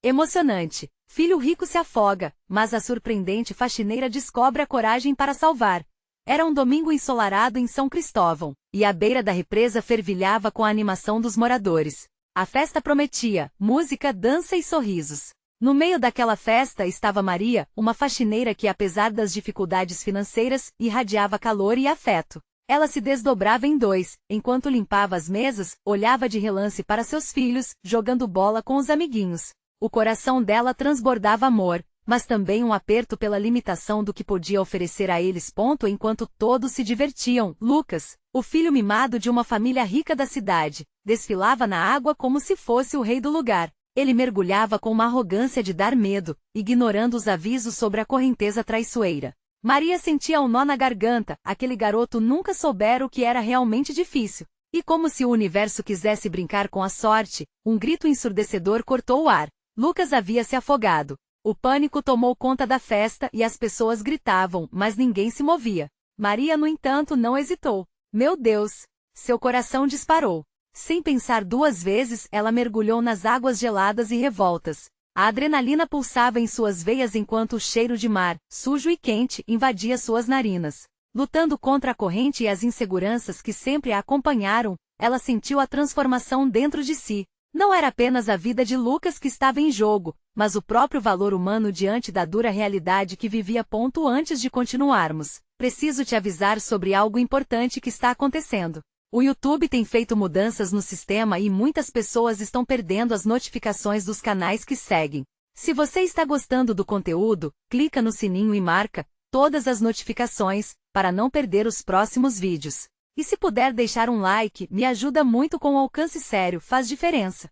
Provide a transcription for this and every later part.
Emocionante. Filho rico se afoga, mas a surpreendente faxineira descobre a coragem para salvar. Era um domingo ensolarado em São Cristóvão, e a beira da represa fervilhava com a animação dos moradores. A festa prometia música, dança e sorrisos. No meio daquela festa estava Maria, uma faxineira que, apesar das dificuldades financeiras, irradiava calor e afeto. Ela se desdobrava em dois, enquanto limpava as mesas, olhava de relance para seus filhos, jogando bola com os amiguinhos. O coração dela transbordava amor, mas também um aperto pela limitação do que podia oferecer a eles. Enquanto todos se divertiam, Lucas, o filho mimado de uma família rica da cidade, desfilava na água como se fosse o rei do lugar. Ele mergulhava com uma arrogância de dar medo, ignorando os avisos sobre a correnteza traiçoeira. Maria sentia um nó na garganta, aquele garoto nunca soubera o que era realmente difícil. E como se o universo quisesse brincar com a sorte, um grito ensurdecedor cortou o ar. Lucas havia se afogado. O pânico tomou conta da festa e as pessoas gritavam, mas ninguém se movia. Maria, no entanto, não hesitou. Meu Deus! Seu coração disparou. Sem pensar duas vezes, ela mergulhou nas águas geladas e revoltas. A adrenalina pulsava em suas veias enquanto o cheiro de mar, sujo e quente, invadia suas narinas. Lutando contra a corrente e as inseguranças que sempre a acompanharam, ela sentiu a transformação dentro de si. Não era apenas a vida de Lucas que estava em jogo, mas o próprio valor humano diante da dura realidade que vivia. Antes de continuarmos, preciso te avisar sobre algo importante que está acontecendo. O YouTube tem feito mudanças no sistema e muitas pessoas estão perdendo as notificações dos canais que seguem. Se você está gostando do conteúdo, clica no sininho e marca todas as notificações, para não perder os próximos vídeos. E se puder deixar um like, me ajuda muito com o alcance. Sério, faz diferença.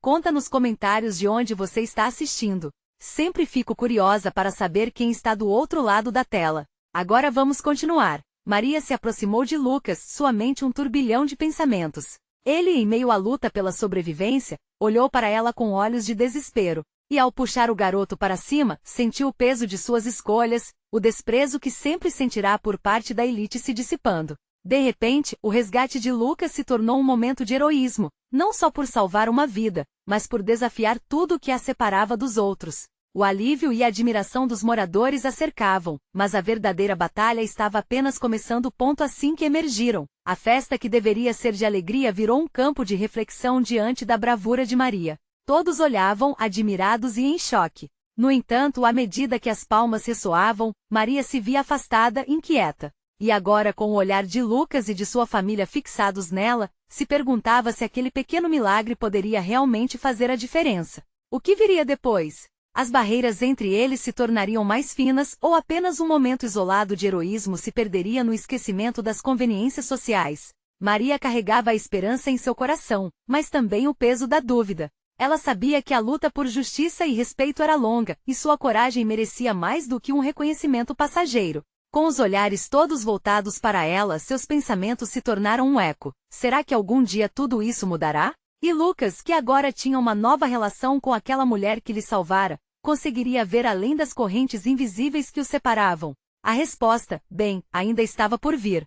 Conta nos comentários de onde você está assistindo. Sempre fico curiosa para saber quem está do outro lado da tela. Agora vamos continuar. Maria se aproximou de Lucas, sua mente um turbilhão de pensamentos. Ele, em meio à luta pela sobrevivência, olhou para ela com olhos de desespero. E ao puxar o garoto para cima, sentiu o peso de suas escolhas, o desprezo que sempre sentirá por parte da elite se dissipando. De repente, o resgate de Lucas se tornou um momento de heroísmo, não só por salvar uma vida, mas por desafiar tudo o que a separava dos outros. O alívio e a admiração dos moradores a cercavam, mas a verdadeira batalha estava apenas começando. Assim que emergiram, a festa que deveria ser de alegria virou um campo de reflexão diante da bravura de Maria. Todos olhavam, admirados e em choque. No entanto, à medida que as palmas ressoavam, Maria se via afastada, inquieta. E agora, com o olhar de Lucas e de sua família fixados nela, se perguntava se aquele pequeno milagre poderia realmente fazer a diferença. O que viria depois? As barreiras entre eles se tornariam mais finas ou apenas um momento isolado de heroísmo se perderia no esquecimento das conveniências sociais? Maria carregava a esperança em seu coração, mas também o peso da dúvida. Ela sabia que a luta por justiça e respeito era longa, e sua coragem merecia mais do que um reconhecimento passageiro. Com os olhares todos voltados para ela, seus pensamentos se tornaram um eco. Será que algum dia tudo isso mudará? E Lucas, que agora tinha uma nova relação com aquela mulher que lhe salvara, conseguiria ver além das correntes invisíveis que o separavam? A resposta, ainda estava por vir.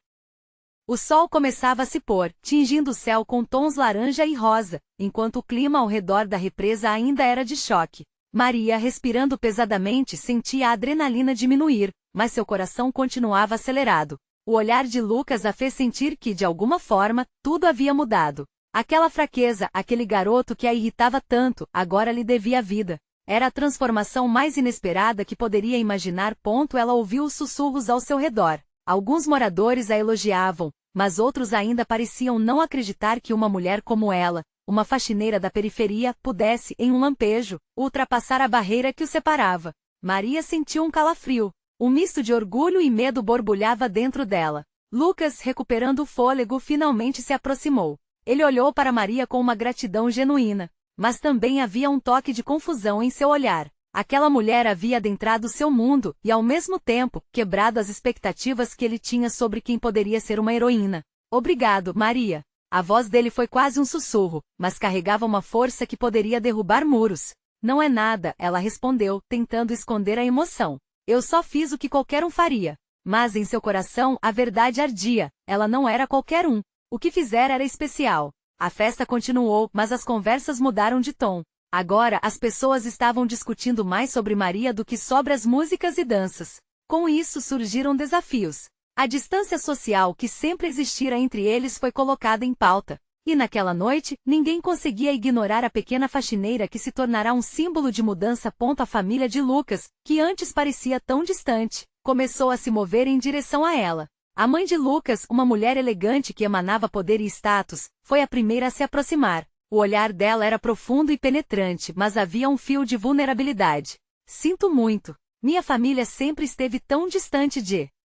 O sol começava a se pôr, tingindo o céu com tons laranja e rosa, enquanto o clima ao redor da represa ainda era de choque. Maria, respirando pesadamente, sentia a adrenalina diminuir, mas seu coração continuava acelerado. O olhar de Lucas a fez sentir que, de alguma forma, tudo havia mudado. Aquela fraqueza, aquele garoto que a irritava tanto, agora lhe devia a vida. Era a transformação mais inesperada que poderia imaginar. Ela ouviu os sussurros ao seu redor. Alguns moradores a elogiavam, mas outros ainda pareciam não acreditar que uma mulher como ela, uma faxineira da periferia, pudesse, em um lampejo, ultrapassar a barreira que o separava. Maria sentiu um calafrio. Um misto de orgulho e medo borbulhava dentro dela. Lucas, recuperando o fôlego, finalmente se aproximou. Ele olhou para Maria com uma gratidão genuína, mas também havia um toque de confusão em seu olhar. Aquela mulher havia adentrado seu mundo e, ao mesmo tempo, quebrado as expectativas que ele tinha sobre quem poderia ser uma heroína. Obrigado, Maria. A voz dele foi quase um sussurro, mas carregava uma força que poderia derrubar muros. Não é nada, ela respondeu, tentando esconder a emoção. Eu só fiz o que qualquer um faria. Mas em seu coração a verdade ardia, ela não era qualquer um. O que fizera era especial. A festa continuou, mas as conversas mudaram de tom. Agora as pessoas estavam discutindo mais sobre Maria do que sobre as músicas e danças. Com isso surgiram desafios. A distância social que sempre existira entre eles foi colocada em pauta. E naquela noite, ninguém conseguia ignorar a pequena faxineira que se tornará um símbolo de mudança. A família de Lucas, que antes parecia tão distante, começou a se mover em direção a ela. A mãe de Lucas, uma mulher elegante que emanava poder e status, foi a primeira a se aproximar. O olhar dela era profundo e penetrante, mas havia um fio de vulnerabilidade. Sinto muito. Minha família sempre esteve tão distante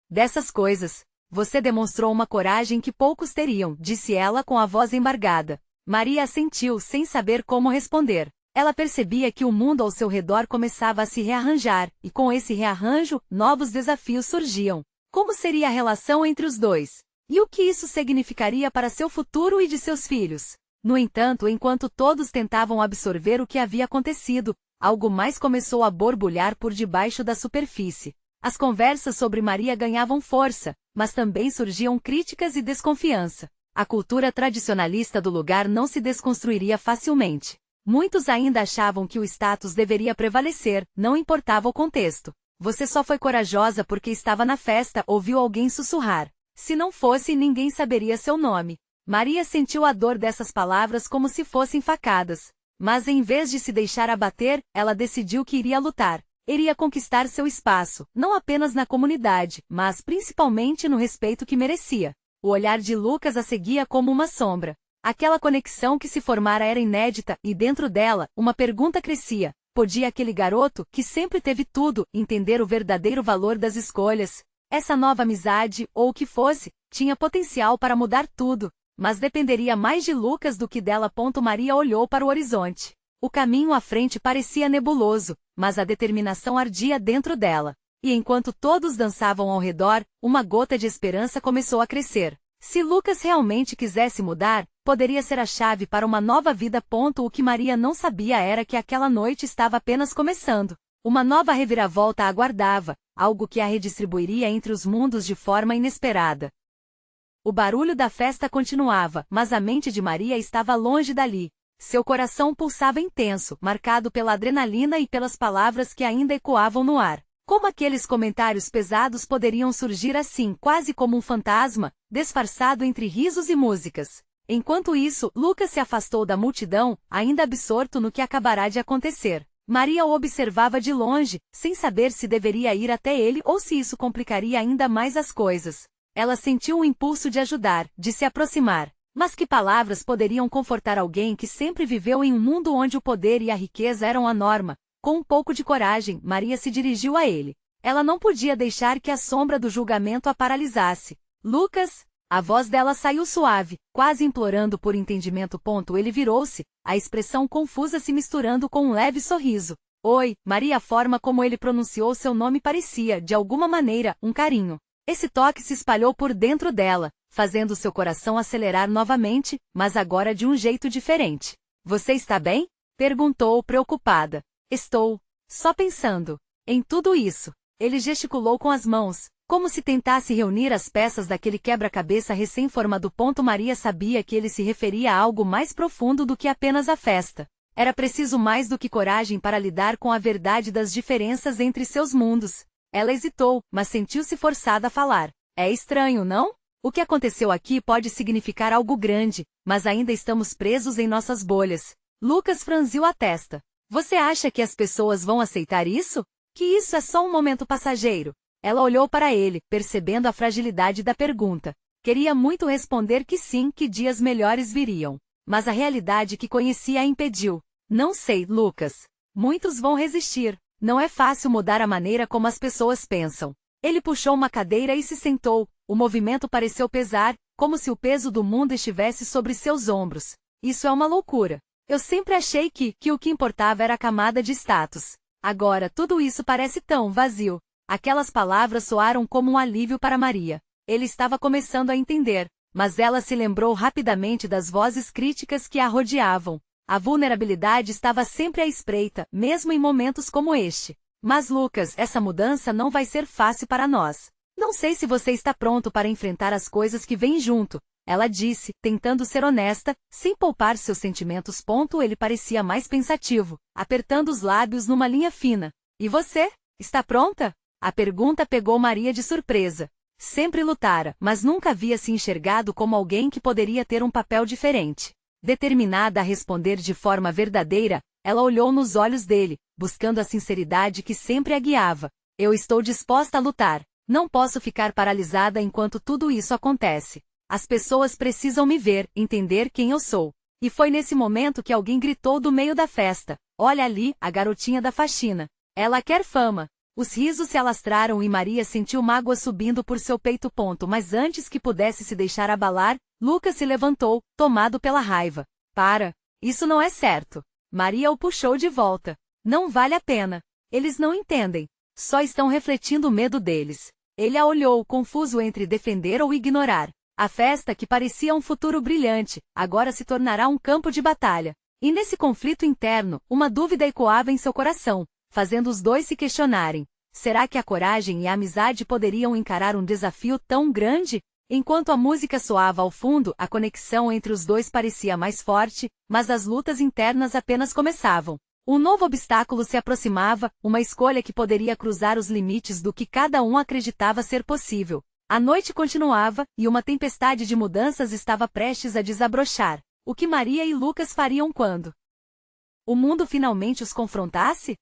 dessas coisas. Você demonstrou uma coragem que poucos teriam, disse ela com a voz embargada. Maria assentiu sem saber como responder. Ela percebia que o mundo ao seu redor começava a se rearranjar, e com esse rearranjo, novos desafios surgiam. Como seria a relação entre os dois? E o que isso significaria para seu futuro e de seus filhos? No entanto, enquanto todos tentavam absorver o que havia acontecido, algo mais começou a borbulhar por debaixo da superfície. As conversas sobre Maria ganhavam força, mas também surgiam críticas e desconfiança. A cultura tradicionalista do lugar não se desconstruiria facilmente. Muitos ainda achavam que o status deveria prevalecer, não importava o contexto. Você só foi corajosa porque estava na festa, ouviu alguém sussurrar. Se não fosse, ninguém saberia seu nome. Maria sentiu a dor dessas palavras como se fossem facadas. Mas em vez de se deixar abater, ela decidiu que iria lutar. Iria conquistar seu espaço, não apenas na comunidade, mas principalmente no respeito que merecia. O olhar de Lucas a seguia como uma sombra. Aquela conexão que se formara era inédita, e dentro dela, uma pergunta crescia. Podia aquele garoto, que sempre teve tudo, entender o verdadeiro valor das escolhas? Essa nova amizade, ou o que fosse, tinha potencial para mudar tudo, mas dependeria mais de Lucas do que dela. Maria olhou para o horizonte. O caminho à frente parecia nebuloso, mas a determinação ardia dentro dela. E enquanto todos dançavam ao redor, uma gota de esperança começou a crescer. Se Lucas realmente quisesse mudar, poderia ser a chave para uma nova vida. O que Maria não sabia era que aquela noite estava apenas começando. Uma nova reviravolta a aguardava, algo que a redistribuiria entre os mundos de forma inesperada. O barulho da festa continuava, mas a mente de Maria estava longe dali. Seu coração pulsava intenso, marcado pela adrenalina e pelas palavras que ainda ecoavam no ar. Como aqueles comentários pesados poderiam surgir assim, quase como um fantasma, disfarçado entre risos e músicas? Enquanto isso, Lucas se afastou da multidão, ainda absorto no que acabará de acontecer. Maria o observava de longe, sem saber se deveria ir até ele ou se isso complicaria ainda mais as coisas. Ela sentiu um impulso de ajudar, de se aproximar. Mas que palavras poderiam confortar alguém que sempre viveu em um mundo onde o poder e a riqueza eram a norma? Com um pouco de coragem, Maria se dirigiu a ele. Ela não podia deixar que a sombra do julgamento a paralisasse. Lucas? A voz dela saiu suave, quase implorando por entendimento. Ele virou-se, a expressão confusa se misturando com um leve sorriso. Oi, Maria. A forma como ele pronunciou seu nome parecia, de alguma maneira, um carinho. Esse toque se espalhou por dentro dela, fazendo seu coração acelerar novamente, mas agora de um jeito diferente. Você está bem? Perguntou preocupada. Estou. Só pensando. Em tudo isso. Ele gesticulou com as mãos, como se tentasse reunir as peças daquele quebra-cabeça recém-formado. Maria sabia que ele se referia a algo mais profundo do que apenas a festa. Era preciso mais do que coragem para lidar com a verdade das diferenças entre seus mundos. Ela hesitou, mas sentiu-se forçada a falar. É estranho, não? O que aconteceu aqui pode significar algo grande, mas ainda estamos presos em nossas bolhas. Lucas franziu a testa. Você acha que as pessoas vão aceitar isso? Que isso é só um momento passageiro? Ela olhou para ele, percebendo a fragilidade da pergunta. Queria muito responder que sim, que dias melhores viriam. Mas a realidade que conhecia a impediu. Não sei, Lucas. Muitos vão resistir. Não é fácil mudar a maneira como as pessoas pensam. Ele puxou uma cadeira e se sentou. O movimento pareceu pesar, como se o peso do mundo estivesse sobre seus ombros. Isso é uma loucura. Eu sempre achei que o que importava era a camada de status. Agora tudo isso parece tão vazio. Aquelas palavras soaram como um alívio para Maria. Ele estava começando a entender, mas ela se lembrou rapidamente das vozes críticas que a rodeavam. A vulnerabilidade estava sempre à espreita, mesmo em momentos como este. Mas Lucas, essa mudança não vai ser fácil para nós. Não sei se você está pronto para enfrentar as coisas que vêm junto. ela disse, tentando ser honesta, sem poupar seus sentimentos. Ele parecia mais pensativo, apertando os lábios numa linha fina. E você? Está pronta? A pergunta pegou Maria de surpresa. Sempre lutara, mas nunca havia se enxergado como alguém que poderia ter um papel diferente. Determinada a responder de forma verdadeira, ela olhou nos olhos dele, buscando a sinceridade que sempre a guiava. Eu estou disposta a lutar. Não posso ficar paralisada enquanto tudo isso acontece. As pessoas precisam me ver, entender quem eu sou. E foi nesse momento que alguém gritou do meio da festa. Olha ali, a garotinha da faxina. Ela quer fama. Os risos se alastraram e Maria sentiu mágoa subindo por seu peito. Mas antes que pudesse se deixar abalar, Lucas se levantou, tomado pela raiva. Para! Isso não é certo. Maria o puxou de volta. Não vale a pena. Eles não entendem. Só estão refletindo o medo deles. Ele a olhou, confuso entre defender ou ignorar. A festa, que parecia um futuro brilhante, agora se tornará um campo de batalha. E nesse conflito interno, uma dúvida ecoava em seu coração, fazendo os dois se questionarem. Será que a coragem e a amizade poderiam encarar um desafio tão grande? Enquanto a música soava ao fundo, a conexão entre os dois parecia mais forte, mas as lutas internas apenas começavam. Um novo obstáculo se aproximava, uma escolha que poderia cruzar os limites do que cada um acreditava ser possível. A noite continuava, e uma tempestade de mudanças estava prestes a desabrochar. O que Maria e Lucas fariam quando o mundo finalmente os confrontasse?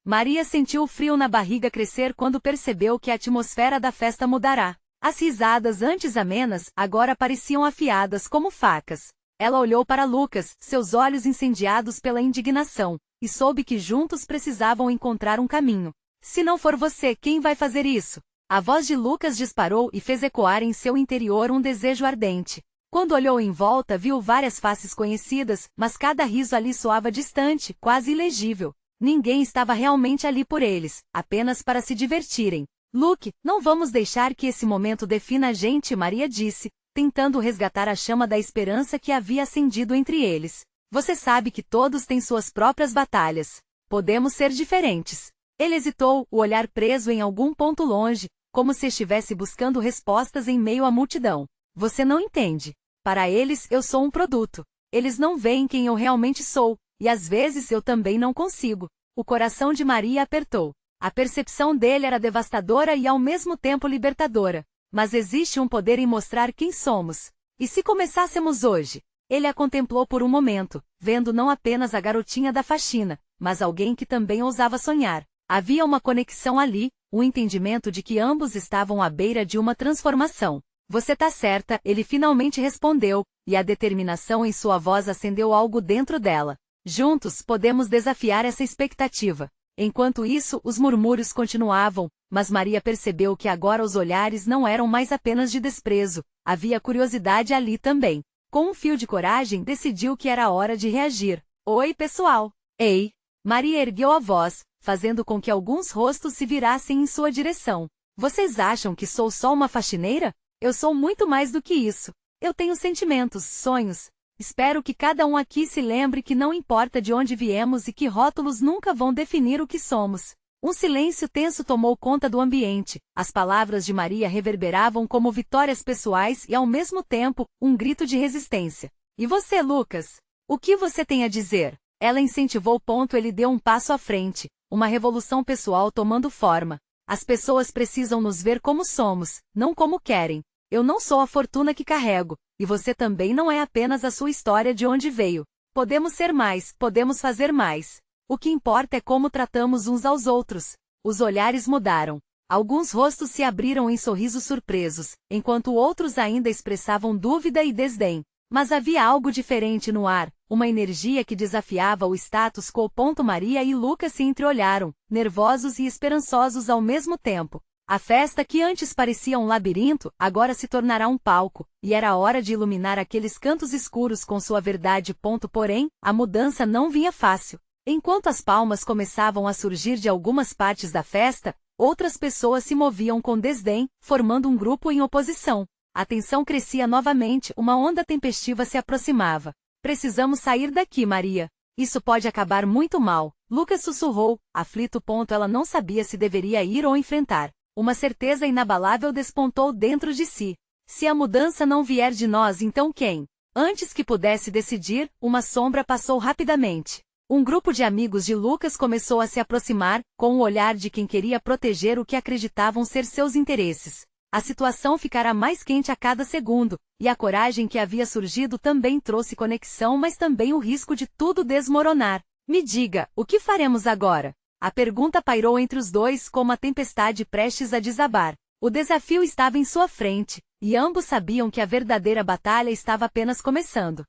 Maria sentiu o frio na barriga crescer quando percebeu que a atmosfera da festa mudará. As risadas antes amenas, agora pareciam afiadas como facas. Ela olhou para Lucas, seus olhos incendiados pela indignação, e soube que juntos precisavam encontrar um caminho. Se não for você, quem vai fazer isso? A voz de Lucas disparou e fez ecoar em seu interior um desejo ardente. Quando olhou em volta, viu várias faces conhecidas, mas cada riso ali soava distante, quase ilegível. Ninguém estava realmente ali por eles, apenas para se divertirem. Luke, não vamos deixar que esse momento defina a gente, Maria disse, tentando resgatar a chama da esperança que havia acendido entre eles. Você sabe que todos têm suas próprias batalhas. Podemos ser diferentes. Ele hesitou, o olhar preso em algum ponto longe, como se estivesse buscando respostas em meio à multidão. Você não entende. Para eles, eu sou um produto. Eles não veem quem eu realmente sou, e às vezes eu também não consigo. O coração de Maria apertou. A percepção dele era devastadora e ao mesmo tempo libertadora. Mas existe um poder em mostrar quem somos. E se começássemos hoje? Ele a contemplou por um momento, vendo não apenas a garotinha da faxina, mas alguém que também ousava sonhar. Havia uma conexão ali, o entendimento de que ambos estavam à beira de uma transformação. Você tá certa, ele finalmente respondeu, e a determinação em sua voz acendeu algo dentro dela. Juntos podemos desafiar essa expectativa. Enquanto isso, os murmúrios continuavam, mas Maria percebeu que agora os olhares não eram mais apenas de desprezo, havia curiosidade ali também. Com um fio de coragem, decidiu que era hora de reagir. Oi, pessoal! Ei! Maria ergueu a voz, fazendo com que alguns rostos se virassem em sua direção. Vocês acham que sou só uma faxineira? Eu sou muito mais do que isso. Eu tenho sentimentos, sonhos. Espero que cada um aqui se lembre que não importa de onde viemos e que rótulos nunca vão definir o que somos. Um silêncio tenso tomou conta do ambiente. As palavras de Maria reverberavam como vitórias pessoais e, ao mesmo tempo, um grito de resistência. E você, Lucas? O que você tem a dizer? Ela incentivou. Ele deu um passo à frente. Uma revolução pessoal tomando forma. As pessoas precisam nos ver como somos, não como querem. Eu não sou a fortuna que carrego, e você também não é apenas a sua história de onde veio. Podemos ser mais, podemos fazer mais. O que importa é como tratamos uns aos outros. Os olhares mudaram. Alguns rostos se abriram em sorrisos surpresos, enquanto outros ainda expressavam dúvida e desdém. Mas havia algo diferente no ar, uma energia que desafiava o status quo. Maria e Lucas se entreolharam, nervosos e esperançosos ao mesmo tempo. A festa que antes parecia um labirinto, agora se tornará um palco, e era hora de iluminar aqueles cantos escuros com sua verdade. Porém, a mudança não vinha fácil. Enquanto as palmas começavam a surgir de algumas partes da festa, outras pessoas se moviam com desdém, formando um grupo em oposição. A tensão crescia novamente, uma onda tempestiva se aproximava. Precisamos sair daqui, Maria. Isso pode acabar muito mal, Lucas sussurrou, aflito. Ela não sabia se deveria ir ou enfrentar. Uma certeza inabalável despontou dentro de si. Se a mudança não vier de nós, então quem? Antes que pudesse decidir, uma sombra passou rapidamente. Um grupo de amigos de Lucas começou a se aproximar, com o olhar de quem queria proteger o que acreditavam ser seus interesses. A situação ficara mais quente a cada segundo, e a coragem que havia surgido também trouxe conexão, mas também o risco de tudo desmoronar. Me diga, o que faremos agora? A pergunta pairou entre os dois como a tempestade prestes a desabar. O desafio estava em sua frente, e ambos sabiam que a verdadeira batalha estava apenas começando.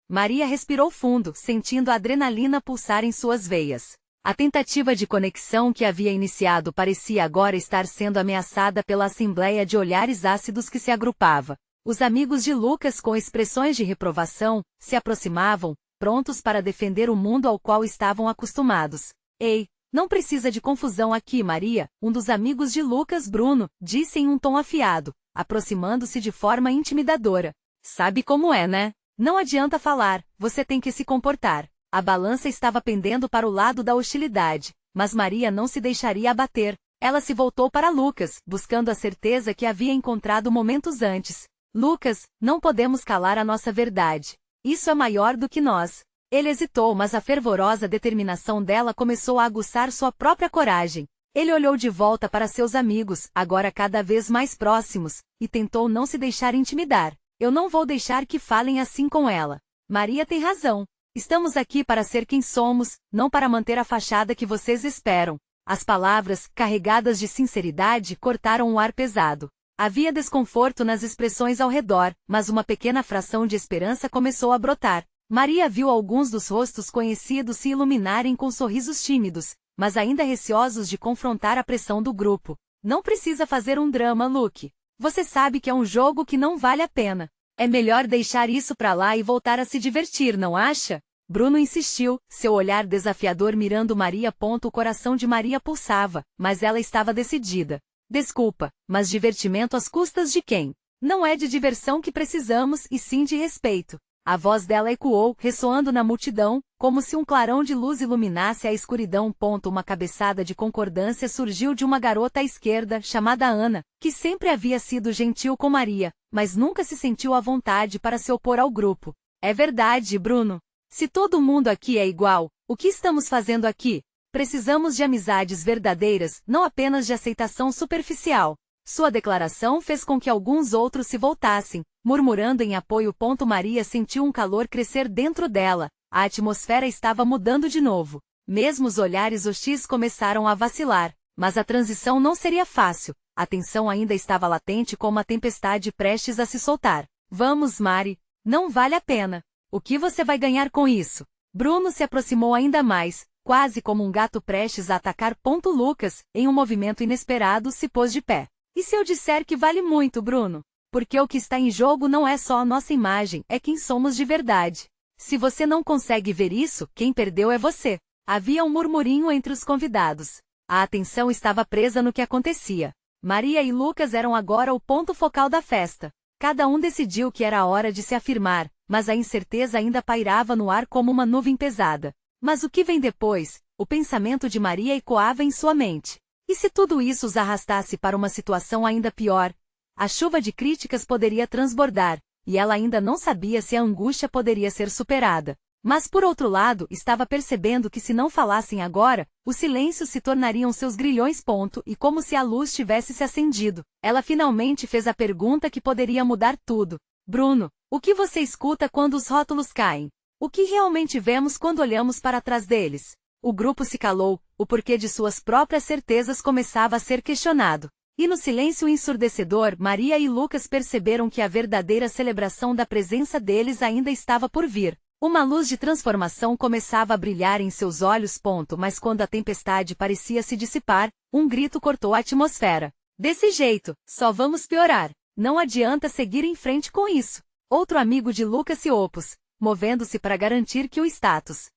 Maria respirou fundo, sentindo a adrenalina pulsar em suas veias. A tentativa de conexão que havia iniciado parecia agora estar sendo ameaçada pela assembleia de olhares ácidos que se agrupava. Os amigos de Lucas, com expressões de reprovação, se aproximavam, prontos para defender o mundo ao qual estavam acostumados. Ei, não precisa de confusão aqui, Maria, um dos amigos de Lucas, Bruno, disse em um tom afiado, aproximando-se de forma intimidadora. Sabe como é, né? Não adianta falar, você tem que se comportar. A balança estava pendendo para o lado da hostilidade, mas Maria não se deixaria abater. Ela se voltou para Lucas, buscando a certeza que havia encontrado momentos antes. Lucas, não podemos calar a nossa verdade. Isso é maior do que nós. Ele hesitou, mas a fervorosa determinação dela começou a aguçar sua própria coragem. Ele olhou de volta para seus amigos, agora cada vez mais próximos, e tentou não se deixar intimidar. Eu não vou deixar que falem assim com ela. Maria tem razão. Estamos aqui para ser quem somos, não para manter a fachada que vocês esperam. As palavras, carregadas de sinceridade, cortaram o ar pesado. Havia desconforto nas expressões ao redor, mas uma pequena fração de esperança começou a brotar. Maria viu alguns dos rostos conhecidos se iluminarem com sorrisos tímidos, mas ainda receosos de confrontar a pressão do grupo. Não precisa fazer um drama, Luke. Você sabe que é um jogo que não vale a pena. É melhor deixar isso pra lá e voltar a se divertir, não acha? Bruno insistiu, seu olhar desafiador mirando Maria. O coração de Maria pulsava, mas ela estava decidida. Desculpa, mas divertimento às custas de quem? Não é de diversão que precisamos, e sim de respeito. A voz dela ecoou, ressoando na multidão, como se um clarão de luz iluminasse a escuridão. Uma cabeçada de concordância surgiu de uma garota à esquerda, chamada Ana, que sempre havia sido gentil com Maria, mas nunca se sentiu à vontade para se opor ao grupo. É verdade, Bruno. Se todo mundo aqui é igual, o que estamos fazendo aqui? Precisamos de amizades verdadeiras, não apenas de aceitação superficial. Sua declaração fez com que alguns outros se voltassem, murmurando em apoio. Maria sentiu um calor crescer dentro dela. A atmosfera estava mudando de novo. Mesmo os olhares hostis começaram a vacilar, mas a transição não seria fácil. A tensão ainda estava latente como a tempestade prestes a se soltar. Vamos, Mari. Não vale a pena. O que você vai ganhar com isso? Bruno se aproximou ainda mais, quase como um gato prestes a atacar. Lucas, em um movimento inesperado, se pôs de pé. E se eu disser que vale muito, Bruno? Porque o que está em jogo não é só a nossa imagem, é quem somos de verdade. Se você não consegue ver isso, quem perdeu é você. Havia um murmurinho entre os convidados. A atenção estava presa no que acontecia. Maria e Lucas eram agora o ponto focal da festa. Cada um decidiu que era a hora de se afirmar, mas a incerteza ainda pairava no ar como uma nuvem pesada. Mas o que vem depois? O pensamento de Maria ecoava em sua mente. E se tudo isso os arrastasse para uma situação ainda pior? A chuva de críticas poderia transbordar, e ela ainda não sabia se a angústia poderia ser superada. Mas por outro lado, estava percebendo que se não falassem agora, os silêncios se tornariam seus grilhões. E como se a luz tivesse se acendido, ela finalmente fez a pergunta que poderia mudar tudo. Bruno, o que você escuta quando os rótulos caem? O que realmente vemos quando olhamos para trás deles? O grupo se calou, o porquê de suas próprias certezas começava a ser questionado. E no silêncio ensurdecedor, Maria e Lucas perceberam que a verdadeira celebração da presença deles ainda estava por vir. Uma luz de transformação começava a brilhar em seus olhos. Mas quando a tempestade parecia se dissipar, um grito cortou a atmosfera. Desse jeito, só vamos piorar. Não adianta seguir em frente com isso. Outro amigo de Lucas se opôs, movendo-se para garantir que o status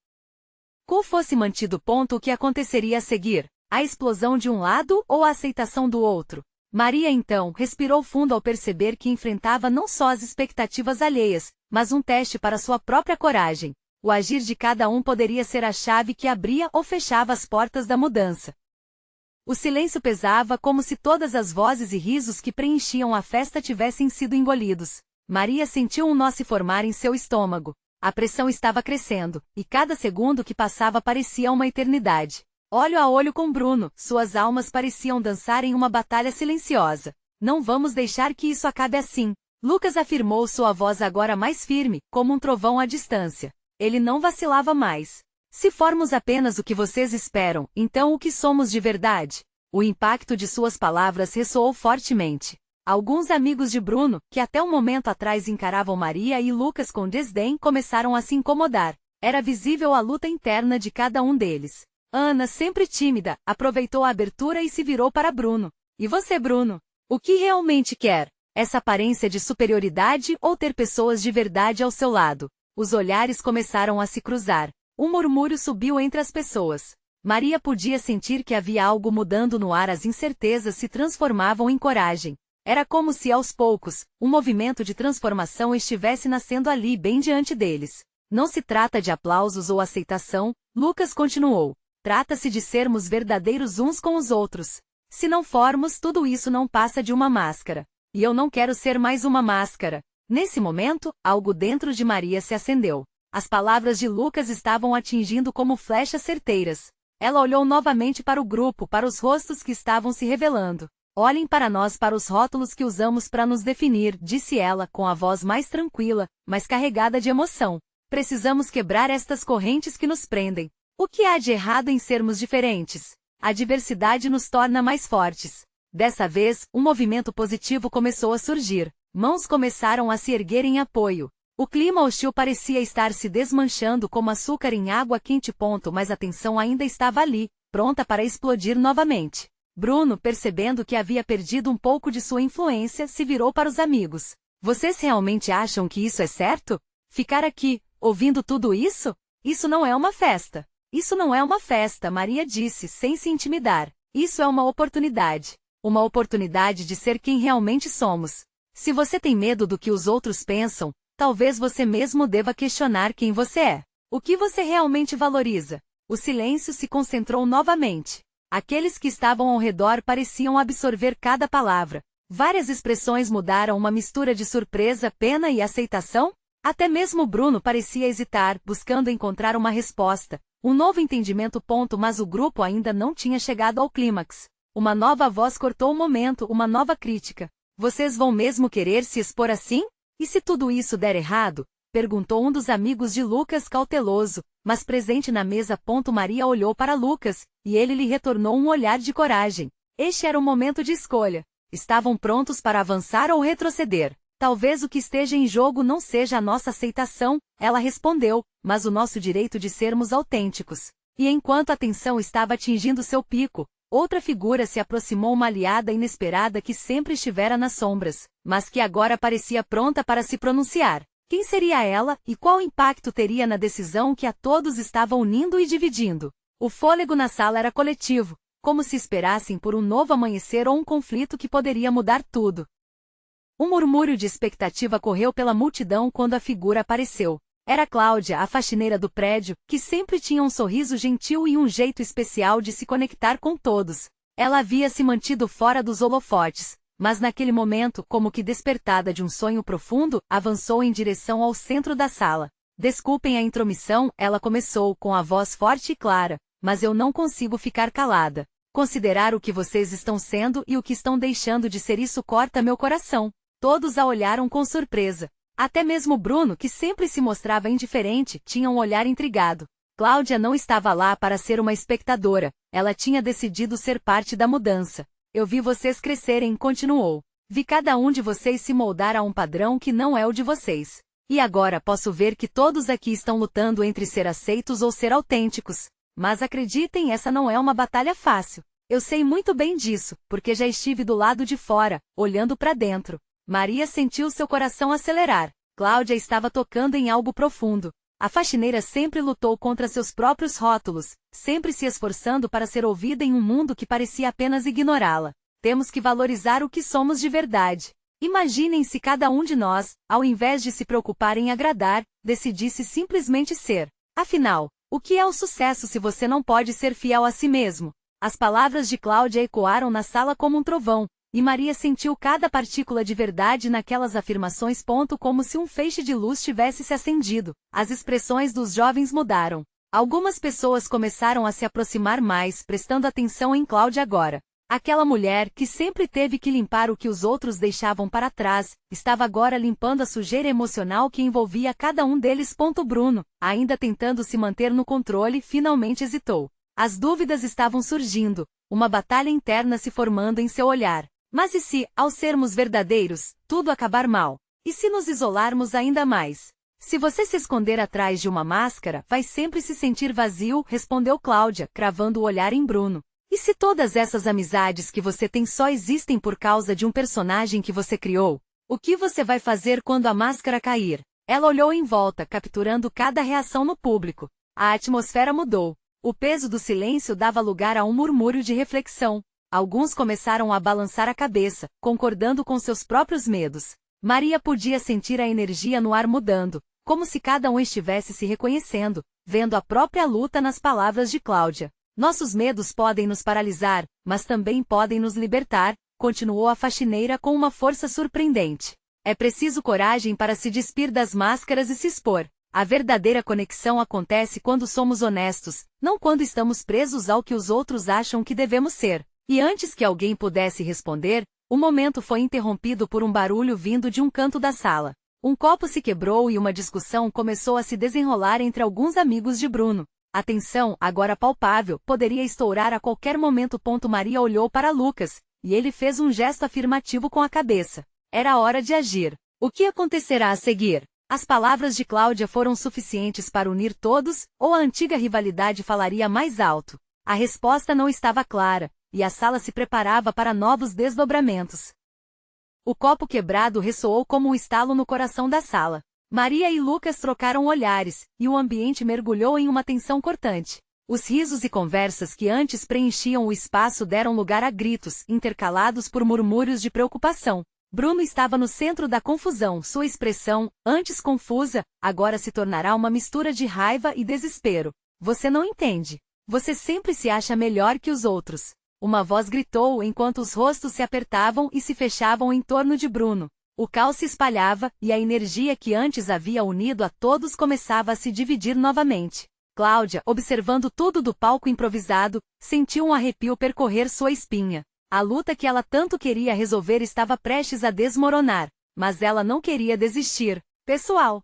quo fosse mantido. O que aconteceria a seguir? A explosão de um lado ou a aceitação do outro? Maria então respirou fundo ao perceber que enfrentava não só as expectativas alheias, mas um teste para sua própria coragem. O agir de cada um poderia ser a chave que abria ou fechava as portas da mudança. O silêncio pesava como se todas as vozes e risos que preenchiam a festa tivessem sido engolidos. Maria sentiu um nó se formar em seu estômago. A pressão estava crescendo, e cada segundo que passava parecia uma eternidade. Olho a olho com Bruno, suas almas pareciam dançar em uma batalha silenciosa. Não vamos deixar que isso acabe assim. Lucas afirmou, sua voz agora mais firme, como um trovão à distância. Ele não vacilava mais. Se formos apenas o que vocês esperam, então o que somos de verdade? O impacto de suas palavras ressoou fortemente. Alguns amigos de Bruno, que até um momento atrás encaravam Maria e Lucas com desdém, começaram a se incomodar. Era visível a luta interna de cada um deles. Ana, sempre tímida, aproveitou a abertura e se virou para Bruno. E você, Bruno? O que realmente quer? Essa aparência de superioridade ou ter pessoas de verdade ao seu lado? Os olhares começaram a se cruzar. Um murmúrio subiu entre as pessoas. Maria podia sentir que havia algo mudando no ar, as incertezas se transformavam em coragem. Era como se aos poucos, um movimento de transformação estivesse nascendo ali bem diante deles. Não se trata de aplausos ou aceitação, Lucas continuou. Trata-se de sermos verdadeiros uns com os outros. Se não formos, tudo isso não passa de uma máscara. E eu não quero ser mais uma máscara. Nesse momento, algo dentro de Maria se acendeu. As palavras de Lucas estavam atingindo como flechas certeiras. Ela olhou novamente para o grupo, para os rostos que estavam se revelando. Olhem para nós, para os rótulos que usamos para nos definir, disse ela, com a voz mais tranquila, mas carregada de emoção. Precisamos quebrar estas correntes que nos prendem. O que há de errado em sermos diferentes? A diversidade nos torna mais fortes. Dessa vez, um movimento positivo começou a surgir. Mãos começaram a se erguer em apoio. O clima hostil parecia estar se desmanchando como açúcar em água quente. Mas a tensão ainda estava ali, pronta para explodir novamente. Bruno, percebendo que havia perdido um pouco de sua influência, se virou para os amigos. Vocês realmente acham que isso é certo? Ficar aqui, ouvindo tudo isso? Isso não é uma festa. Isso não é uma festa, Maria disse, sem se intimidar. Isso é uma oportunidade. Uma oportunidade de ser quem realmente somos. Se você tem medo do que os outros pensam, talvez você mesmo deva questionar quem você é. O que você realmente valoriza? O silêncio se concentrou novamente. Aqueles que estavam ao redor pareciam absorver cada palavra. Várias expressões mudaram, uma mistura de surpresa, pena e aceitação. Até mesmo Bruno parecia hesitar, buscando encontrar uma resposta. Um novo entendimento. Mas o grupo ainda não tinha chegado ao clímax. Uma nova voz cortou o momento, uma nova crítica. Vocês vão mesmo querer se expor assim? E se tudo isso der errado? Perguntou um dos amigos de Lucas, cauteloso, mas presente na mesa. Maria olhou para Lucas, e ele lhe retornou um olhar de coragem. Este era o momento de escolha. Estavam prontos para avançar ou retroceder. Talvez o que esteja em jogo não seja a nossa aceitação, ela respondeu, mas o nosso direito de sermos autênticos. E enquanto a tensão estava atingindo seu pico, outra figura se aproximou, uma aliada inesperada que sempre estivera nas sombras, mas que agora parecia pronta para se pronunciar. Quem seria ela, e qual impacto teria na decisão que a todos estava unindo e dividindo? O fôlego na sala era coletivo, como se esperassem por um novo amanhecer ou um conflito que poderia mudar tudo. Um murmúrio de expectativa correu pela multidão quando a figura apareceu. Era Cláudia, a faxineira do prédio, que sempre tinha um sorriso gentil e um jeito especial de se conectar com todos. Ela havia se mantido fora dos holofotes, mas naquele momento, como que despertada de um sonho profundo, avançou em direção ao centro da sala. Desculpem a intromissão, ela começou com a voz forte e clara, mas eu não consigo ficar calada. Considerar o que vocês estão sendo e o que estão deixando de ser, isso corta meu coração. Todos a olharam com surpresa. Até mesmo Bruno, que sempre se mostrava indiferente, tinha um olhar intrigado. Cláudia não estava lá para ser uma espectadora, ela tinha decidido ser parte da mudança. Eu vi vocês crescerem, continuou. Vi cada um de vocês se moldar a um padrão que não é o de vocês. E agora posso ver que todos aqui estão lutando entre ser aceitos ou ser autênticos. Mas acreditem, essa não é uma batalha fácil. Eu sei muito bem disso, porque já estive do lado de fora, olhando para dentro. Maria sentiu seu coração acelerar. Cláudia estava tocando em algo profundo. A faxineira sempre lutou contra seus próprios rótulos, sempre se esforçando para ser ouvida em um mundo que parecia apenas ignorá-la. Temos que valorizar o que somos de verdade. Imaginem se cada um de nós, ao invés de se preocupar em agradar, decidisse simplesmente ser. Afinal, o que é o sucesso se você não pode ser fiel a si mesmo? As palavras de Cláudia ecoaram na sala como um trovão, e Maria sentiu cada partícula de verdade naquelas afirmações. Como se um feixe de luz tivesse se acendido. As expressões dos jovens mudaram. Algumas pessoas começaram a se aproximar mais, prestando atenção em Cláudia agora. Aquela mulher, que sempre teve que limpar o que os outros deixavam para trás, estava agora limpando a sujeira emocional que envolvia cada um deles. Bruno, ainda tentando se manter no controle, finalmente hesitou. As dúvidas estavam surgindo, uma batalha interna se formando em seu olhar. Mas e se, ao sermos verdadeiros, tudo acabar mal? E se nos isolarmos ainda mais? Se você se esconder atrás de uma máscara, vai sempre se sentir vazio, respondeu Cláudia, cravando o olhar em Bruno. E se todas essas amizades que você tem só existem por causa de um personagem que você criou? O que você vai fazer quando a máscara cair? Ela olhou em volta, capturando cada reação no público. A atmosfera mudou. O peso do silêncio dava lugar a um murmúrio de reflexão. Alguns começaram a balançar a cabeça, concordando com seus próprios medos. Maria podia sentir a energia no ar mudando, como se cada um estivesse se reconhecendo, vendo a própria luta nas palavras de Cláudia. Nossos medos podem nos paralisar, mas também podem nos libertar, continuou a faxineira com uma força surpreendente. É preciso coragem para se despir das máscaras e se expor. A verdadeira conexão acontece quando somos honestos, não quando estamos presos ao que os outros acham que devemos ser. E antes que alguém pudesse responder, o momento foi interrompido por um barulho vindo de um canto da sala. Um copo se quebrou e uma discussão começou a se desenrolar entre alguns amigos de Bruno. A tensão, agora palpável, poderia estourar a qualquer momento. Maria olhou para Lucas, e ele fez um gesto afirmativo com a cabeça. Era hora de agir. O que acontecerá a seguir? As palavras de Cláudia foram suficientes para unir todos, ou a antiga rivalidade falaria mais alto? A resposta não estava clara, e a sala se preparava para novos desdobramentos. O copo quebrado ressoou como um estalo no coração da sala. Maria e Lucas trocaram olhares, e o ambiente mergulhou em uma tensão cortante. Os risos e conversas que antes preenchiam o espaço deram lugar a gritos, intercalados por murmúrios de preocupação. Bruno estava no centro da confusão. Sua expressão, antes confusa, agora se tornará uma mistura de raiva e desespero. Você não entende. Você sempre se acha melhor que os outros. Uma voz gritou enquanto os rostos se apertavam e se fechavam em torno de Bruno. O caos se espalhava, e a energia que antes havia unido a todos começava a se dividir novamente. Cláudia, observando tudo do palco improvisado, sentiu um arrepio percorrer sua espinha. A luta que ela tanto queria resolver estava prestes a desmoronar, mas ela não queria desistir. Pessoal,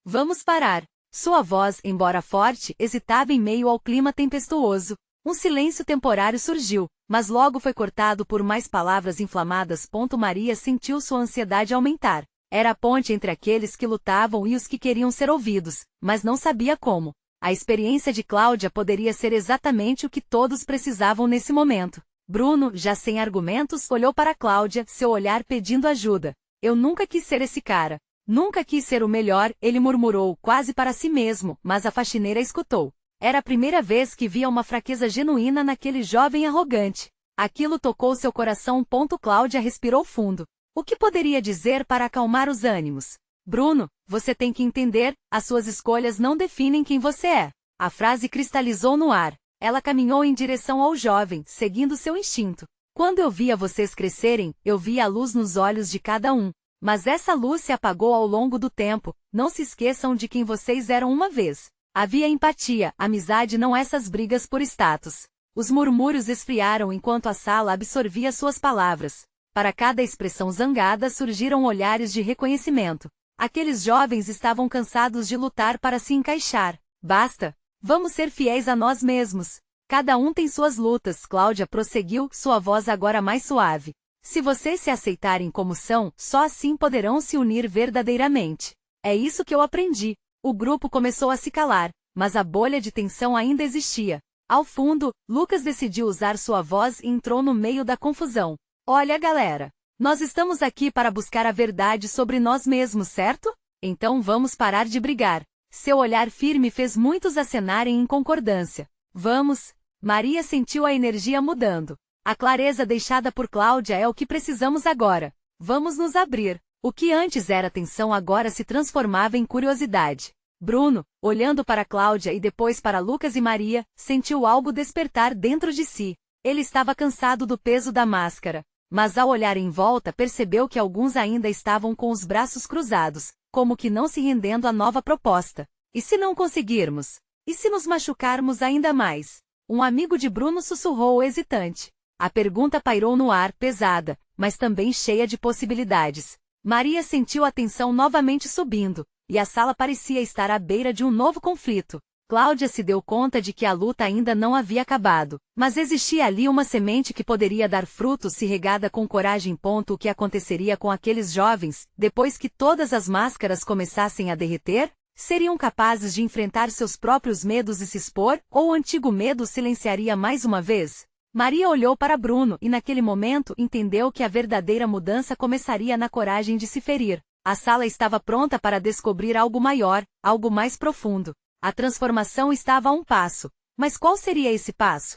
vamos parar. Sua voz, embora forte, hesitava em meio ao clima tempestuoso. Um silêncio temporário surgiu, mas logo foi cortado por mais palavras inflamadas. Maria sentiu sua ansiedade aumentar. Era a ponte entre aqueles que lutavam e os que queriam ser ouvidos, mas não sabia como. A experiência de Cláudia poderia ser exatamente o que todos precisavam nesse momento. Bruno, já sem argumentos, olhou para Cláudia, seu olhar pedindo ajuda. Eu nunca quis ser esse cara. Nunca quis ser o melhor, ele murmurou, quase para si mesmo, mas a faxineira escutou. Era a primeira vez que via uma fraqueza genuína naquele jovem arrogante. Aquilo tocou seu coração. Cláudia respirou fundo. O que poderia dizer para acalmar os ânimos? Bruno, você tem que entender, as suas escolhas não definem quem você é. A frase cristalizou no ar. Ela caminhou em direção ao jovem, seguindo seu instinto. Quando eu via vocês crescerem, eu via a luz nos olhos de cada um. Mas essa luz se apagou ao longo do tempo. Não se esqueçam de quem vocês eram uma vez. Havia empatia, amizade, não essas brigas por status. Os murmúrios esfriaram enquanto a sala absorvia suas palavras. Para cada expressão zangada surgiram olhares de reconhecimento. Aqueles jovens estavam cansados de lutar para se encaixar. Basta! Vamos ser fiéis a nós mesmos. Cada um tem suas lutas. Cláudia prosseguiu, sua voz agora mais suave. Se vocês se aceitarem como são, só assim poderão se unir verdadeiramente. É isso que eu aprendi. O grupo começou a se calar, mas a bolha de tensão ainda existia. Ao fundo, Lucas decidiu usar sua voz e entrou no meio da confusão. Olha, galera, nós estamos aqui para buscar a verdade sobre nós mesmos, certo? Então vamos parar de brigar. Seu olhar firme fez muitos acenarem em concordância. Vamos. Maria sentiu a energia mudando. A clareza deixada por Cláudia é o que precisamos agora. Vamos nos abrir. O que antes era tensão agora se transformava em curiosidade. Bruno, olhando para Cláudia e depois para Lucas e Maria, sentiu algo despertar dentro de si. Ele estava cansado do peso da máscara, mas ao olhar em volta percebeu que alguns ainda estavam com os braços cruzados, como que não se rendendo à nova proposta. E se não conseguirmos? E se nos machucarmos ainda mais? Um amigo de Bruno sussurrou hesitante. A pergunta pairou no ar, pesada, mas também cheia de possibilidades. Maria sentiu a tensão novamente subindo, e a sala parecia estar à beira de um novo conflito. Cláudia se deu conta de que a luta ainda não havia acabado, mas existia ali uma semente que poderia dar frutos se regada com coragem. O que aconteceria com aqueles jovens, depois que todas as máscaras começassem a derreter? Seriam capazes de enfrentar seus próprios medos e se expor, ou o antigo medo silenciaria mais uma vez? Maria olhou para Bruno e naquele momento entendeu que a verdadeira mudança começaria na coragem de se ferir. A sala estava pronta para descobrir algo maior, algo mais profundo. A transformação estava a um passo. Mas qual seria esse passo?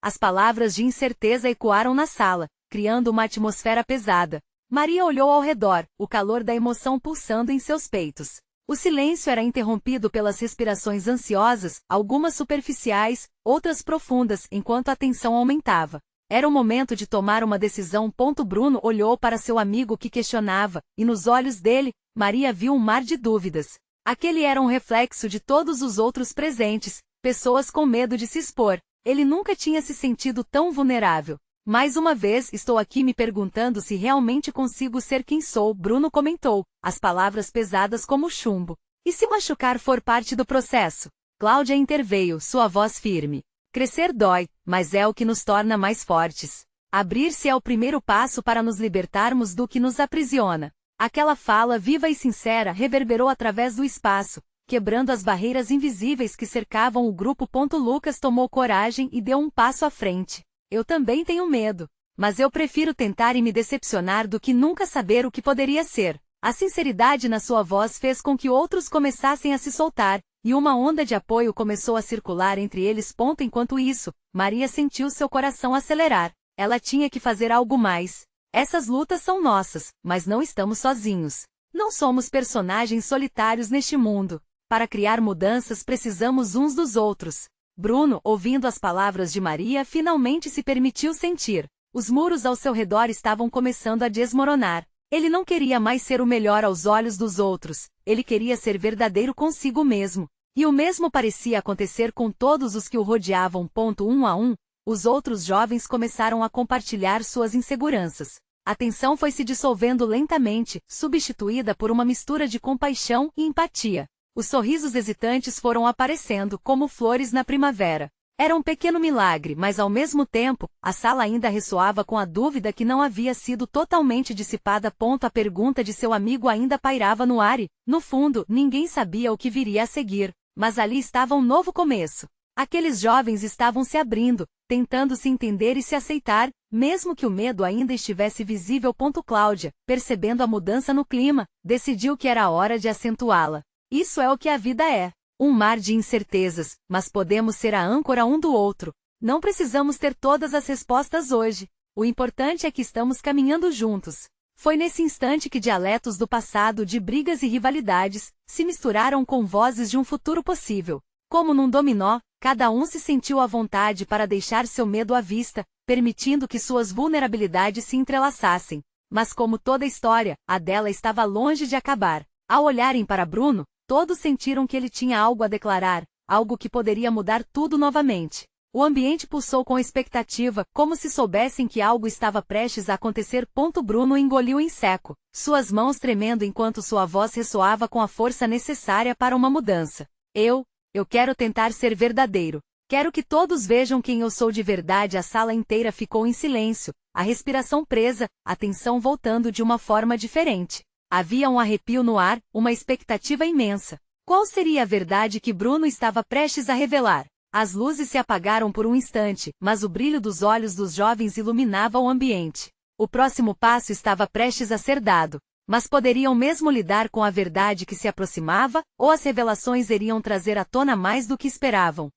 As palavras de incerteza ecoaram na sala, criando uma atmosfera pesada. Maria olhou ao redor, o calor da emoção pulsando em seus peitos. O silêncio era interrompido pelas respirações ansiosas, algumas superficiais, outras profundas, enquanto a tensão aumentava. Era o momento de tomar uma decisão. Bruno olhou para seu amigo que questionava, e nos olhos dele, Maria viu um mar de dúvidas. Aquele era um reflexo de todos os outros presentes, pessoas com medo de se expor. Ele nunca tinha se sentido tão vulnerável. Mais uma vez estou aqui me perguntando se realmente consigo ser quem sou, Bruno comentou, as palavras pesadas como chumbo. E se machucar for parte do processo? Cláudia interveio, sua voz firme. Crescer dói, mas é o que nos torna mais fortes. Abrir-se é o primeiro passo para nos libertarmos do que nos aprisiona. Aquela fala viva e sincera reverberou através do espaço, quebrando as barreiras invisíveis que cercavam o grupo. Lucas tomou coragem e deu um passo à frente. Eu também tenho medo, mas eu prefiro tentar e me decepcionar do que nunca saber o que poderia ser. A sinceridade na sua voz fez com que outros começassem a se soltar, e uma onda de apoio começou a circular entre eles. Enquanto isso, Maria sentiu seu coração acelerar. Ela tinha que fazer algo mais. Essas lutas são nossas, mas não estamos sozinhos. Não somos personagens solitários neste mundo. Para criar mudanças precisamos uns dos outros. Bruno, ouvindo as palavras de Maria, finalmente se permitiu sentir. Os muros ao seu redor estavam começando a desmoronar. Ele não queria mais ser o melhor aos olhos dos outros, ele queria ser verdadeiro consigo mesmo. E o mesmo parecia acontecer com todos os que o rodeavam. Um a um, os outros jovens começaram a compartilhar suas inseguranças. A tensão foi se dissolvendo lentamente, substituída por uma mistura de compaixão e empatia. Os sorrisos hesitantes foram aparecendo como flores na primavera. Era um pequeno milagre, mas ao mesmo tempo, a sala ainda ressoava com a dúvida que não havia sido totalmente dissipada. A pergunta de seu amigo ainda pairava no ar e, no fundo, ninguém sabia o que viria a seguir. Mas ali estava um novo começo. Aqueles jovens estavam se abrindo, tentando se entender e se aceitar, mesmo que o medo ainda estivesse visível. Cláudia, percebendo a mudança no clima, decidiu que era a hora de acentuá-la. Isso é o que a vida é. Um mar de incertezas, mas podemos ser a âncora um do outro. Não precisamos ter todas as respostas hoje. O importante é que estamos caminhando juntos. Foi nesse instante que dialetos do passado, de brigas e rivalidades, se misturaram com vozes de um futuro possível. Como num dominó, cada um se sentiu à vontade para deixar seu medo à vista, permitindo que suas vulnerabilidades se entrelaçassem. Mas como toda história, a dela estava longe de acabar. Ao olharem para Bruno, todos sentiram que ele tinha algo a declarar, algo que poderia mudar tudo novamente. O ambiente pulsou com expectativa, como se soubessem que algo estava prestes a acontecer. Bruno engoliu em seco, suas mãos tremendo enquanto sua voz ressoava com a força necessária para uma mudança. Eu quero tentar ser verdadeiro. Quero que todos vejam quem eu sou de verdade. A sala inteira ficou em silêncio, a respiração presa, a tensão voltando de uma forma diferente. Havia um arrepio no ar, uma expectativa imensa. Qual seria a verdade que Bruno estava prestes a revelar? As luzes se apagaram por um instante, mas o brilho dos olhos dos jovens iluminava o ambiente. O próximo passo estava prestes a ser dado. Mas poderiam mesmo lidar com a verdade que se aproximava, ou as revelações iriam trazer à tona mais do que esperavam?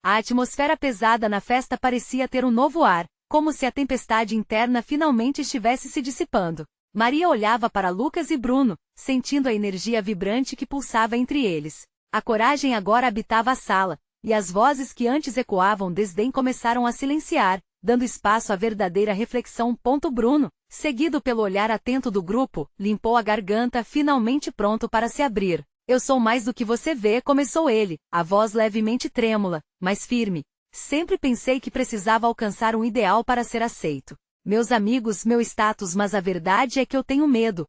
A atmosfera pesada na festa parecia ter um novo ar, como se a tempestade interna finalmente estivesse se dissipando. Maria olhava para Lucas e Bruno, sentindo a energia vibrante que pulsava entre eles. A coragem agora habitava a sala, e as vozes que antes ecoavam desdém começaram a silenciar, dando espaço à verdadeira reflexão. Bruno, seguido pelo olhar atento do grupo, limpou a garganta, finalmente pronto para se abrir. Eu sou mais do que você vê, começou ele, a voz levemente trêmula, mas firme. Sempre pensei que precisava alcançar um ideal para ser aceito. Meus amigos, meu status, mas a verdade é que eu tenho medo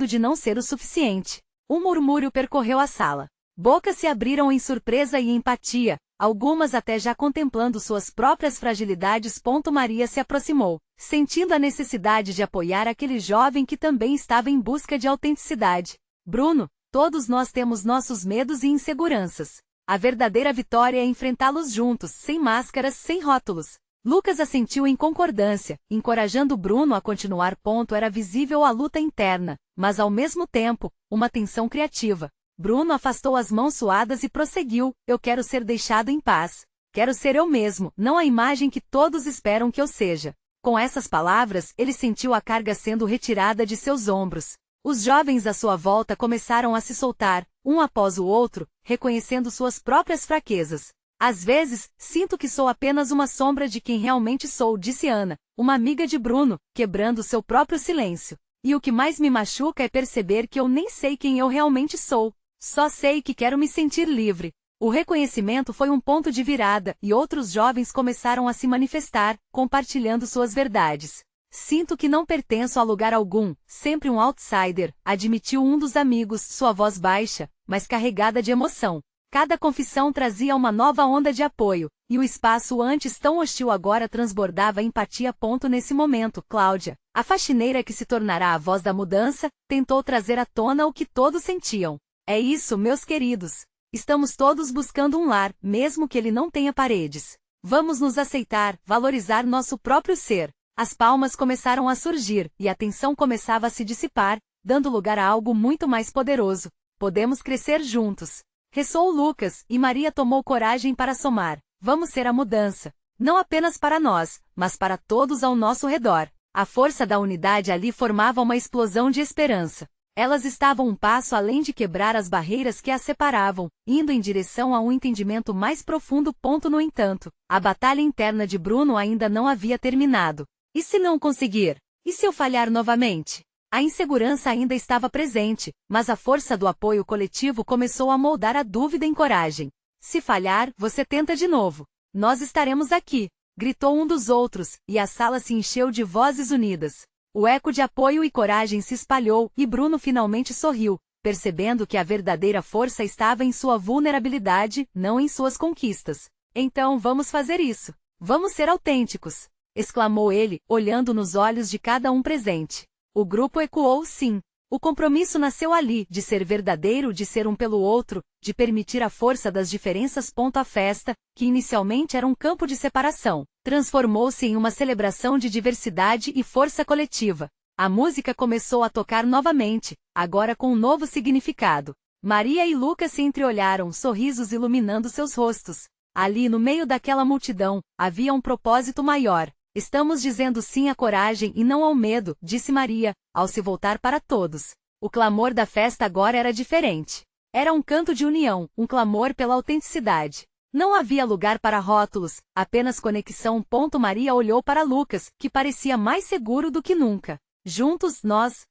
de não ser o suficiente. Um murmúrio percorreu a sala. Bocas se abriram em surpresa e empatia, algumas até já contemplando suas próprias fragilidades. Maria se aproximou, sentindo a necessidade de apoiar aquele jovem que também estava em busca de autenticidade. Bruno, todos nós temos nossos medos e inseguranças. A verdadeira vitória é enfrentá-los juntos, sem máscaras, sem rótulos. Lucas assentiu em concordância, encorajando Bruno a continuar. Era visível a luta interna, mas ao mesmo tempo, uma tensão criativa. Bruno afastou as mãos suadas e prosseguiu: eu quero ser deixado em paz. Quero ser eu mesmo, não a imagem que todos esperam que eu seja. Com essas palavras, ele sentiu a carga sendo retirada de seus ombros. Os jovens à sua volta começaram a se soltar, um após o outro, reconhecendo suas próprias fraquezas. Às vezes, sinto que sou apenas uma sombra de quem realmente sou, disse Ana, uma amiga de Bruno, quebrando seu próprio silêncio. E o que mais me machuca é perceber que eu nem sei quem eu realmente sou. Só sei que quero me sentir livre. O reconhecimento foi um ponto de virada, e outros jovens começaram a se manifestar, compartilhando suas verdades. Sinto que não pertenço a lugar algum, sempre um outsider, admitiu um dos amigos, sua voz baixa, mas carregada de emoção. Cada confissão trazia uma nova onda de apoio, e o espaço antes tão hostil agora transbordava empatia. Nesse momento, Cláudia, a faxineira que se tornará a voz da mudança, tentou trazer à tona o que todos sentiam. É isso, meus queridos. Estamos todos buscando um lar, mesmo que ele não tenha paredes. Vamos nos aceitar, valorizar nosso próprio ser. As palmas começaram a surgir, e a tensão começava a se dissipar, dando lugar a algo muito mais poderoso. Podemos crescer juntos. Ressoou Lucas, e Maria tomou coragem para somar. Vamos ser a mudança. Não apenas para nós, mas para todos ao nosso redor. A força da unidade ali formava uma explosão de esperança. Elas estavam um passo além de quebrar as barreiras que as separavam, indo em direção a um entendimento mais profundo. No entanto, a batalha interna de Bruno ainda não havia terminado. E se não conseguir? E se eu falhar novamente? A insegurança ainda estava presente, mas a força do apoio coletivo começou a moldar a dúvida em coragem. Se falhar, você tenta de novo. Nós estaremos aqui, gritou um dos outros, e a sala se encheu de vozes unidas. O eco de apoio e coragem se espalhou, e Bruno finalmente sorriu, percebendo que a verdadeira força estava em sua vulnerabilidade, não em suas conquistas. Então vamos fazer isso. Vamos ser autênticos, exclamou ele, olhando nos olhos de cada um presente. O grupo ecoou sim. O compromisso nasceu ali, de ser verdadeiro, de ser um pelo outro, de permitir a força das diferenças. A festa, que inicialmente era um campo de separação, transformou-se em uma celebração de diversidade e força coletiva. A música começou a tocar novamente, agora com um novo significado. Maria e Lucas se entreolharam, sorrisos iluminando seus rostos. Ali no meio daquela multidão, havia um propósito maior. Estamos dizendo sim à coragem e não ao medo, disse Maria, ao se voltar para todos. O clamor da festa agora era diferente. Era um canto de união, um clamor pela autenticidade. Não havia lugar para rótulos, apenas conexão. Maria olhou para Lucas, que parecia mais seguro do que nunca. Juntos, nós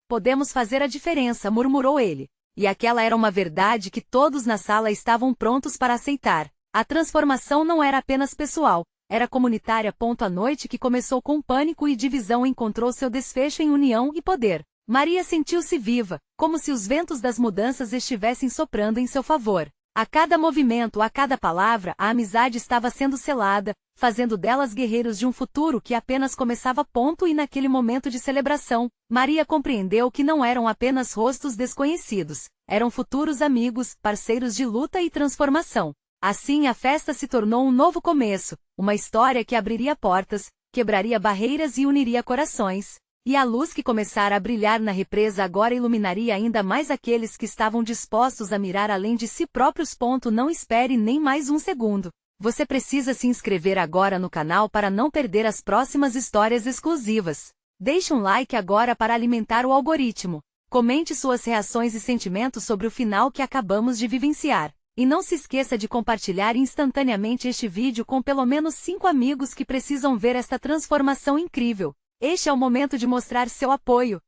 podemos fazer a diferença, murmurou ele. E aquela era uma verdade que todos na sala estavam prontos para aceitar. A transformação não era apenas pessoal. Era comunitária. A noite que começou com pânico e divisão encontrou seu desfecho em união e poder. Maria sentiu-se viva, como se os ventos das mudanças estivessem soprando em seu favor. A cada movimento, a cada palavra, a amizade estava sendo selada, fazendo delas guerreiros de um futuro que apenas começava. E naquele momento de celebração, Maria compreendeu que não eram apenas rostos desconhecidos, eram futuros amigos, parceiros de luta e transformação. Assim a festa se tornou um novo começo, uma história que abriria portas, quebraria barreiras e uniria corações. E a luz que começara a brilhar na represa agora iluminaria ainda mais aqueles que estavam dispostos a mirar além de si próprios. Não espere nem mais um segundo. Você precisa se inscrever agora no canal para não perder as próximas histórias exclusivas. Deixe um like agora para alimentar o algoritmo. Comente suas reações e sentimentos sobre o final que acabamos de vivenciar. E não se esqueça de compartilhar instantaneamente este vídeo com pelo menos 5 amigos que precisam ver esta transformação incrível. Este é o momento de mostrar seu apoio.